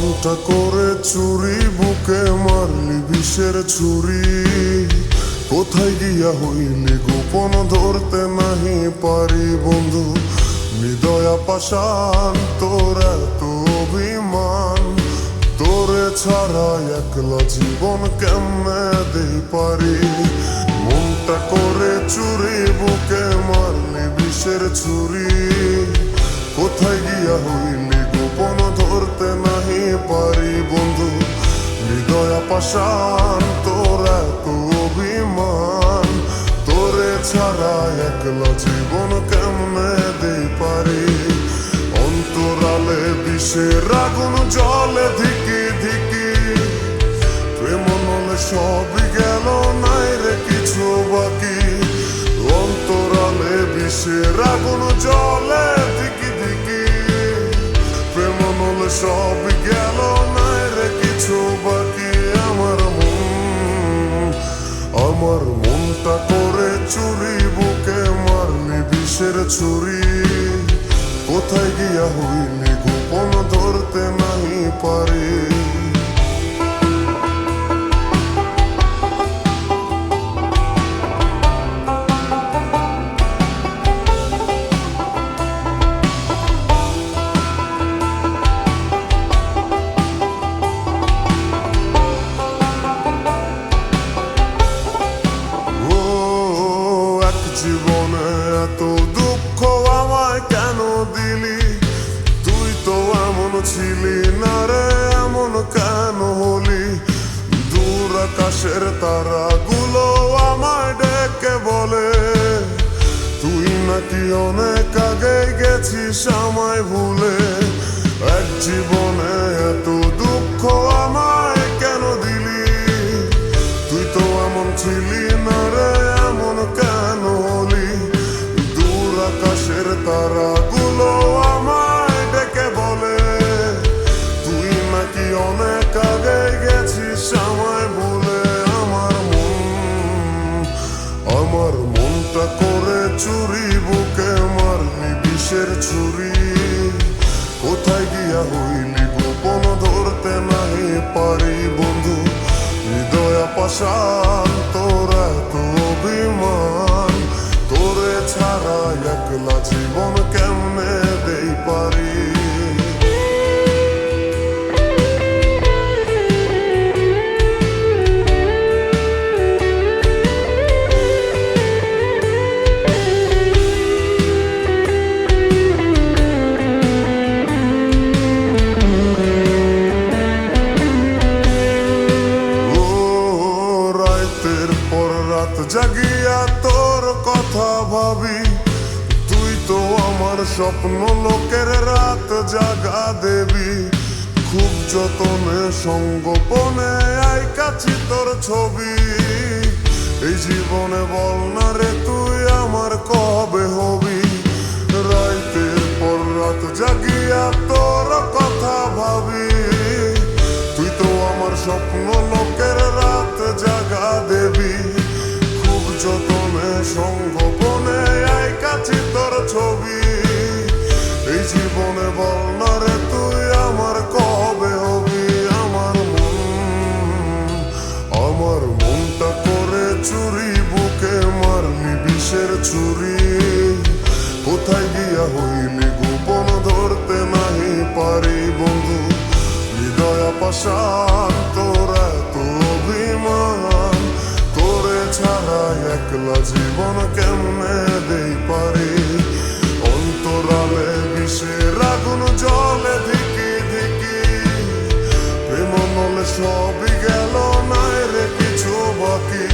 মনটা করে চুরি, বুকে মারলি বিষের ছুরি। কোথায় গিয়া হইলি গোপন, ধরতে নাহি পারি বন্ধু। হৃদয়া পাষাণ, তোর এত অভিমান, তোরে ছাড়া একলা জীবন কেমনে দেই পারি। মনটা করে চুরি, বুকে মারলি বিষের ছুরি। কোথায় গিয়া হইলি গোপন, ধরতে নাহি পারি বন্ধু। হৃদয়া পাষাণ, তোর এত অভিমান, তোরে ছাড়া একলা জীবন কেমনে দেই পারি। অন্তরালে বিষের আগুন জলে ধিকি ধিকি, প্রেম নলে সবই গেল, নাই রে কিছু বাকি। অন্তরালে বিষের আগুন জলে ধিকি ধিকি, প্রেম নলে সবই গেল, নাই রে কিছু বাকি। আমার মনটা করে চুরি, বুকে মারলি বিষের ছুরি। কোথায় গিয়া হইলি গোপন, ধরতে নাহি পারি। জীবনে এত দুঃখ আমায় কেন দিলি? তুই তো এমন ছিলি না রে, এমন কেন হলি? দূর আকাশের তারাগুলো আমায় ডেকে বলে, তুই নাকি অনেক আগে গেছিস আমায় ভুলে। এক জীবনে এত দুঃখ আমায় কেন দিলি? তুই তো এমন ছিলি না রে, এমন কেন হলি? দূর আকাশের তারাগুলো আমায় ডেকে বলে, তুই নাকি অনেক আগে গেছিস আমায় ভুলে। আমার মনটা করে চুরি, বুকে মারলি বিষের ছুরি। কোথায় গিয়া হইলি গোপন, ধরতে নাহি পারি বন্ধু। হৃদয়া পাষাণ, তোর এত অভিমান, তোরে ছাড়া একলা জীবন কেমনে দেই পারি। জাগিয়া তোর কথা ভাবি, তুই তো আমার স্বপ্ন লোকের রাত জাগা দেবী। খুব যতনে সঙ্গোপনে আইকাছি তোর ছবি। এই জীবনে বল না রে তুই আমার কবে হবি? রাতের পর রাত জাগিয়া তোর কথা ভাবি, তুই তো আমার স্বপ্ন লোকের রাত জাগা দেবী। যতনে সঙ্গোপনে আইকাছি তোর ছবি। এই জীবনে বল না রে তুই আমার কবে হবি? আমার মনটা করে চুরি, বুকে মারলি বিষের ছুরি। কোথায় গিয়া হইলি গোপন, ধরতে নাহি পারি বন্ধু। হৃদয়া পাষাণ, তোর এত অভিমান, তোরে ছাড়া একলা জীবন কেমনে দেই পারি। অন্তরালে বিষের আগুন জলে ধিকি ধিকি, প্রেম নলে সবই গেল, নাই রে কিছু বাকি।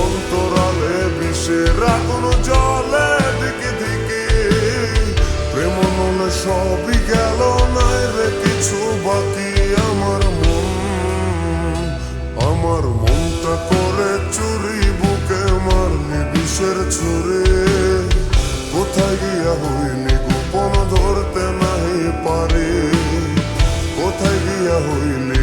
অন্তরালে বিষের আগুন জলে ধিকি ধিকি, প্রেম নলে সবই গেল, নাই রে কিছু বাকি। আমার মনটা করে চুরি, বুকে মারলি বিষের ছুরি। কোথায় গিয়া হইলি গোপন, ধরতে নাহি পারি। কোথায় গিয়া হইলি